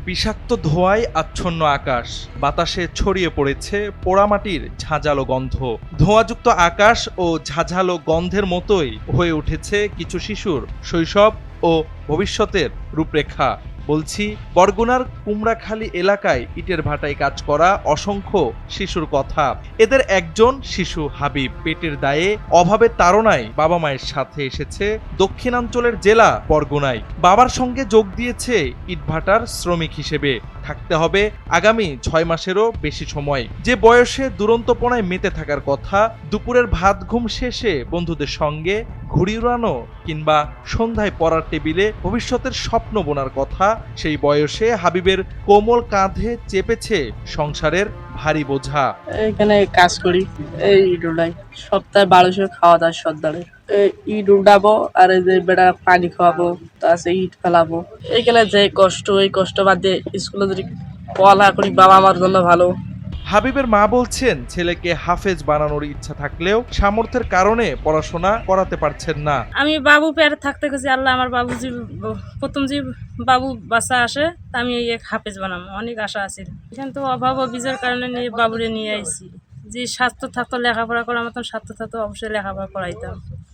বিষাক্ত ধোঁয়ায় আচ্ছন্ন আকাশ, বাতাসে ছড়িয়ে পড়েছে পোড়ামাটির ঝাঁঝালো গন্ধ। ধোঁয়াযুক্ত আকাশ ও ঝাঁঝালো গন্ধের মতোই হয়ে উঠেছে কিছু শিশুর শৈশব ও ভবিষ্যতের রূপরেখা। বলছি বরগুনার কুমড়াখালী এলাকায় ইটের ভাটায় কাজ করা অসংখ্য শিশুর কথা। এদের একজন শিশু হাবিব পেটের দায়ে অভাবের তাড়নায় বাবা মায়ের সাথে এসেছে দক্ষিণাঞ্চলের জেলা বরগুনায়। বাবার সঙ্গে যোগ দিয়েছে ইটভাটার শ্রমিক হিসেবে। থাকতে হবে আগামী 6 মাসেরও বেশি সময়। যে বয়সে দুরন্তপনায় মেতে থাকার কথা, দুপুরের ভাত ঘুম শেষে বন্ধুদের সঙ্গে ঘুড়ি উড়ানো কিংবা সন্ধ্যায় পড়ার টেবিলে ভবিষ্যতের স্বপ্ন বোনার কথা, সেই বয়সে হাবিবের কোমল কাঁধে চেপেছে সংসারের ভারী বোঝা। এখানে কাজ করি, এই ইট উঠাই। সপ্তাহে 1200 খাওয়া দাওয়া সর্দারের। এই ইট উঠাবো আর এই যে বেটা পানি খাওয়াবো, তারপরে ইট ফেলাবো। এইখানে যে কষ্ট, এই কষ্ট বাদ দিয়ে স্কুলে যদি পড়ালেখা করি, বাবা আমার জন্য ভালো। হাবিবের মা বলছেন, ছেলেকে হাফেজ বানানোর ইচ্ছা থাকলেও সামর্থ্যের কারণে পড়াশোনা করাতে পারছেন না। আমি বাবু পেয়ারে থাকতে গেছি, আল্লাহ আমার বাবু যে প্রথম যে বাবু বাচ্চা আসে তা আমি এই এক হাফেজ বানাবো, অনেক আশা আছে। এখানে তো অভাব ও বীজের কারণে নিয়ে বাবুরে নিয়ে আইছি। যে স্বাস্থ্য থাকতো লেখাপড়া করার মতন স্বাস্থ্য থাকতো অবশ্যই লেখাপড়া করাইতাম।